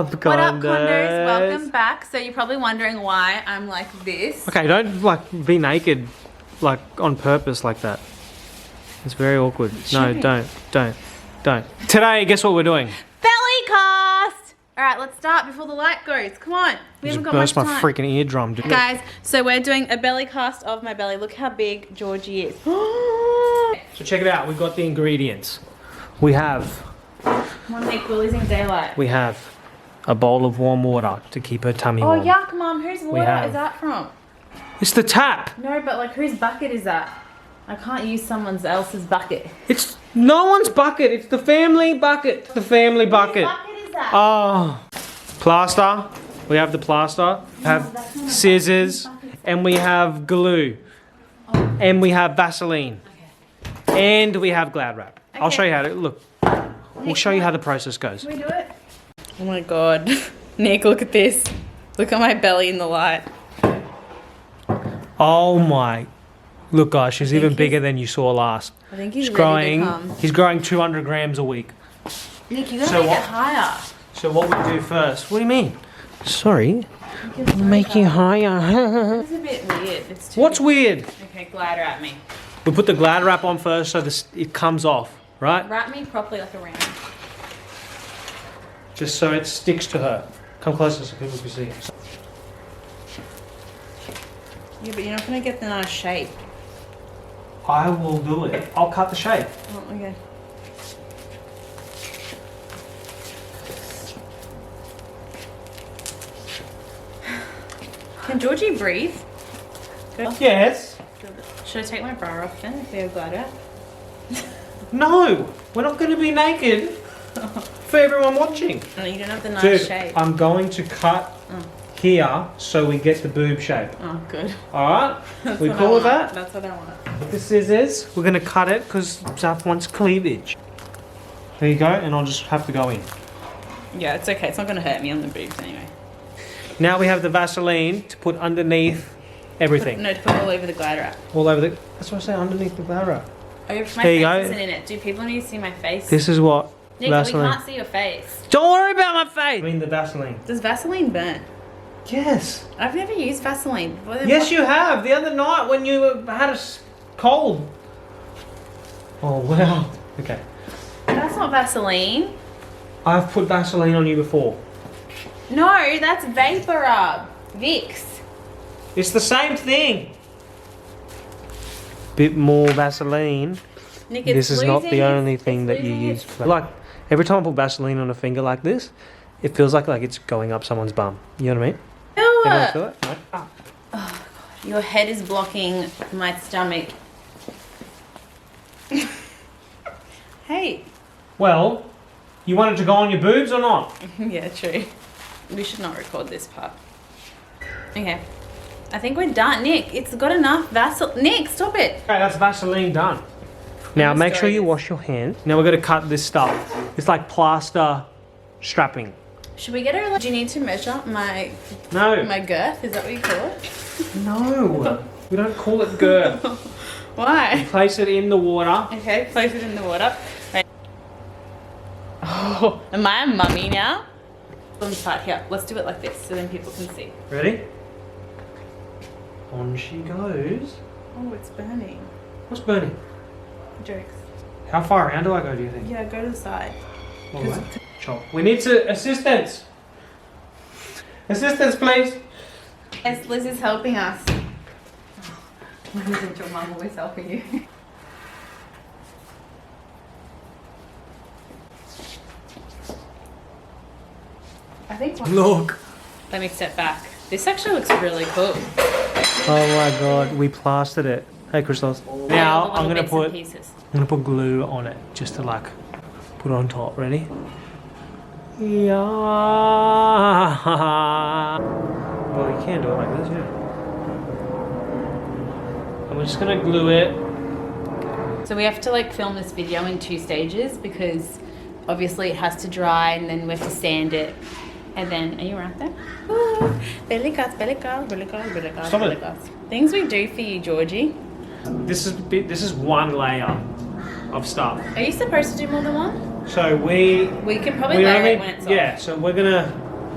up, Condos? What up, Condos? Welcome back. So you're probably wondering why I'm like this. Okay, don't like be naked like on purpose like that. It's very awkward. No, don't. Today, guess what we're doing? Belly cast! Alright, let's start before the light goes. Come on. We haven't got much Burst my time. freaking eardrum, dude. Guys, so we're doing a belly cast of my belly. Look how big Georgie is. So check it out. We've got the ingredients. We have One week, we're losing daylight. we have a bowl of warm water to keep her tummy Oh, warm. yuck, Mum. Whose water have- is that from? It's the tap. No, but like, whose bucket is that? I can't use someone else's bucket. It's no one's bucket. It's the family bucket. The family bucket. Whose bucket is that? Oh, plaster. We have the plaster. We have that's not a scissors, bucket. and we have glue, and we have Vaseline, and we have Glad wrap. I'll Okay. show you how to look. We'll show you how the process goes. Can we do it? Oh my god. Nick, look at this. Look at my belly in the light. Oh my! Look, guys, she's even he's- bigger than you saw last. I think he's She's ready to growing. come. He's growing 200 grams a week. Nick, you gotta So make what? it higher. So what we do first? What do you mean? Sorry, making higher. It's a bit weird. It's too... What's weird? Okay, glad wrap me. We put the Glad wrap on first so it comes off, right? Wrap me properly like a round. Just so it sticks to her. Come closer so people can see it. Yeah, but you're not gonna get the nice shape. I will do it. I'll cut the shape. Oh, okay. Can Georgie breathe? Good. Yes. Should I take my bra off then if we have glad wrap? No, we're not going to be naked for everyone watching. No, you don't have the nice Dude, shape. I'm going to cut here so we get the boob shape. Oh, good. Alright? That's We what I cool with want. that? That's what I want. With the scissors, we're going to cut it because Zaph wants cleavage. There you go, and I'll just have to go in. Yeah, it's okay. It's not gonna hurt me on the boobs anyway. Now we have the Vaseline to put underneath everything. No, to put all over the glad wrap. All over the... That's what I say, underneath the Glad wrap. Oh, my There face you go. isn't in it. Do people need to see my face? This is what Nick, Vaseline... we can't see your face. Don't worry about my face! I mean the Vaseline. Does Vaseline burn? Yes. I've never used Vaseline. Yes, you have. The other night when you had a cold. Oh, wow. Okay. That's not Vaseline. I've put Vaseline on you before. No, that's Vapor Rub. Vicks. It's the same thing. Bit more Vaseline. Nick, it's This is not losing the its- only thing it's that you losing use. its- Like, every time I put Vaseline on a finger like this, it feels like it's going up someone's bum. You know what I mean? Ew. Anyone feel it? No? Ah. Your head is blocking my stomach. Hey. Well, you want it to go on your boobs or not? Yeah, true. We should not record this part. Okay. I think we're done. Nick, it's got enough Vaseline. Nick, stop it. Okay, that's Vaseline done. Now make sure you wash your hands. Now we're going to cut this stuff. It's like plaster strapping. Should we get her? Do you need to measure my No. girth? Is that what you call it? No. We don't call it girth. Why? Place it in the water. Okay, place it in the water. Right. Oh, am I a mummy now? On part here. Let's do it like this so then people can see. Ready? On she goes. Oh, it's burning. What's burning? Jokes. How far around do I go, do you think? Yeah, go to the side. All the way? Chop. We need assistance. Assistance, please. Yes, Liz is helping us. Isn't your mum always helping you? I think Look. Let me step back. This actually looks really cool. Oh my god, we plastered it. Hey, Crystals. Now All the I'm little gonna bits and pieces. put glue on it just to like put it on top. Ready? Yeah. Well, you can do it like this, yeah. And we're just gonna glue it. So we have to like film this video in 2 stages because obviously it has to dry and then we have to sand it. And then, are you right there? Ooh, belly cuts, belly cuts, belly cuts, belly cuts, Stop belly it. cuts. Things we do for you, Georgie. This is one layer of stuff. Are you supposed to do more than one? So we We can probably layer only, it when it's off. yeah. So we're gonna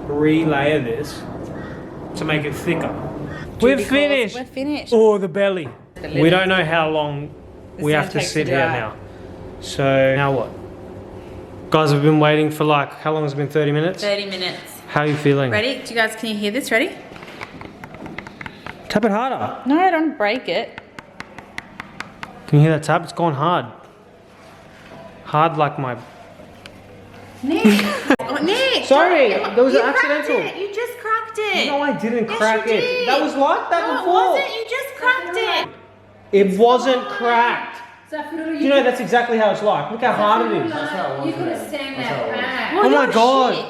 re-layer this to make it thicker. We're finished. We're finished. Oh, the belly. We don't know how long we have to sit here now. So now what? Guys, we've been waiting for like, how long has it been? 30 minutes? 30 minutes. How are you feeling? Ready? Do you guys, can you hear this? Ready? Tap it harder. No, I don't break it. Can you hear that tap? It's gone hard. Hard like my... Nick! Oh, Nick! Sorry, that was accidental. You just cracked it. No, I didn't Yes, crack you it. did. That was like that No, before. it wasn't. You just cracked it. It wasn't cracked. You know, that's exactly how it's like. Look how hard it is. You could have stand that back. Oh my God. Shit.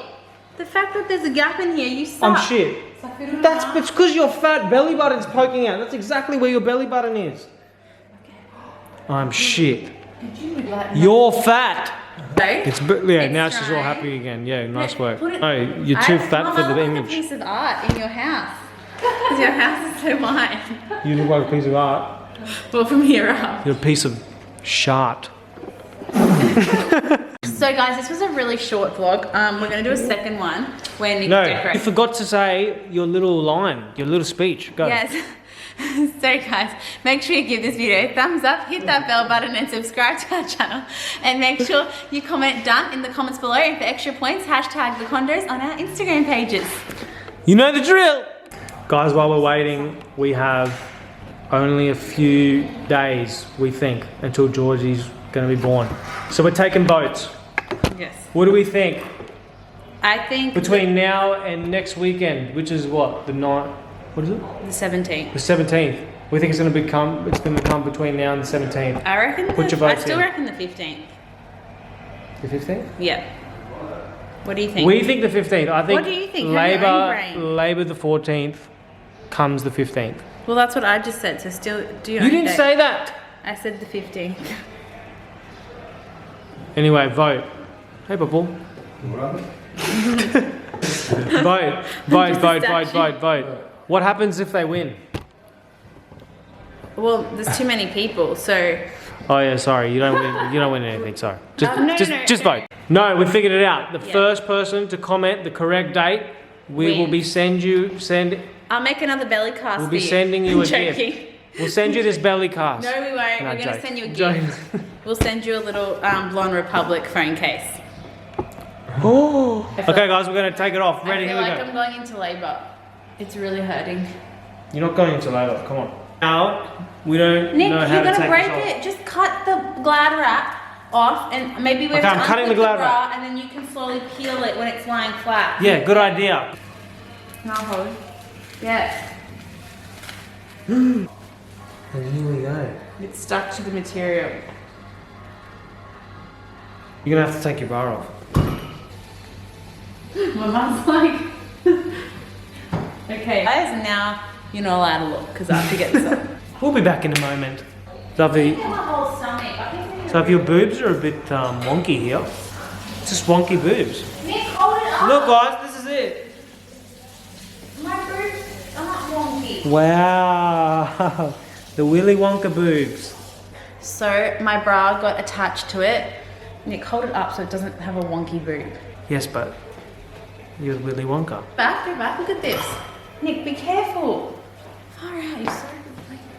The fact that there's a gap in here, you suck. I'm shit. It's because your fat belly button's poking out. That's exactly where your belly button is. I'm shit. You're fat. It's now she's all happy again. Yeah, nice work. No, you're too fat for the a image. piece of art in your house. Because your house is so wide. You look like a piece of art. Well, from here up. You're a piece of shart. So guys, this was a really short vlog. We're going to do a second one where Nick No, decorates. you forgot to say your little line, your little speech. Go. Yes. So guys, make sure you give this video a thumbs up, hit that bell button and subscribe to our channel. And make sure you comment done in the comments below, and for extra points, hashtag the condos on our Instagram pages. You know the drill. Guys, while we're waiting, we have only a few days, we think, until Georgie's going to be born. So we're taking boats. Yes. What do we think? I think Between now and next weekend, which is what, the 9th, what is it? the 17th. The 17th. We think it's going to become between now and the 17th. I reckon Put your I votes still in. reckon the 15th. The 15th? Yeah. What do you think? We think the 15th. I think What do you think? Have your own brain. Labor the 14th comes the 15th. Well, that's what I just said, so still do your You own didn't date. say that. I said the 15th. Anyway, vote. Hey, Bubble. Vote. What happens if they win? Well, there's too many people, so... Oh yeah, sorry, you don't win. You don't win anything. Sorry, just no. vote. No, we figured it out. The first person to comment the correct date, we will be I'll make another belly cast We'll for be you. sending you a Joking. gift. We'll send you this belly cast. No, we won't. No, We're going to joke. send you a Joke. gift. We'll send you a little Blonde Republic phone case. Oh. Okay, guys, we're gonna take it off. Ready? I Here feel we like go. I'm going into labour. It's really hurting. You're not going into labour. Come on. Now we don't Nick, know how you're to going to take break this off. it. Just cut the glad wrap off, and maybe we have Okay, to I'm cutting the unclip glad bra, wrap. and then you can slowly peel it when it's lying flat. Yeah, good idea. No, hold. Yeah. And here we go. It's stuck to the material. You're gonna have to take your bra off. My mum's like... Okay, guys, and now you're not allowed to look, because I have to get this off. We'll be back in a moment. Lovely. My whole stomach. I think we need So if your boobs are a bit wonky here, it's just wonky boobs. Nick, hold it up. Look, guys, this is it. My boobs are not wonky. Wow, the Willy Wonka boobs. So my bra got attached to it. Nick, hold it up so it doesn't have a wonky boob. Yes, but you're Willy Wonka. Go back, look at this. Nick, be careful. Far out,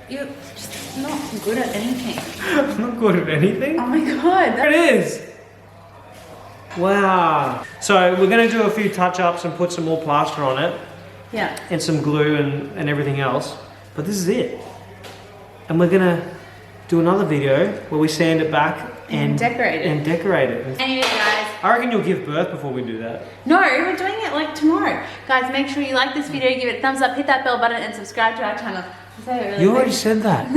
you're just not good at anything. I'm not good at anything. Oh my god. There it is. Wow. So we're gonna do a few touch-ups and put some more plaster on it. Yeah. And some glue and everything else. But this is it. And we're gonna do another video where we sand it back and decorate it. Anyway, guys. I reckon you'll give birth before we do that. No, we're doing it like tomorrow. Guys, make sure you like this video, give it a thumbs up, hit that bell button, and subscribe to our channel. You already said that.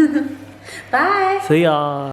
Bye. See ya.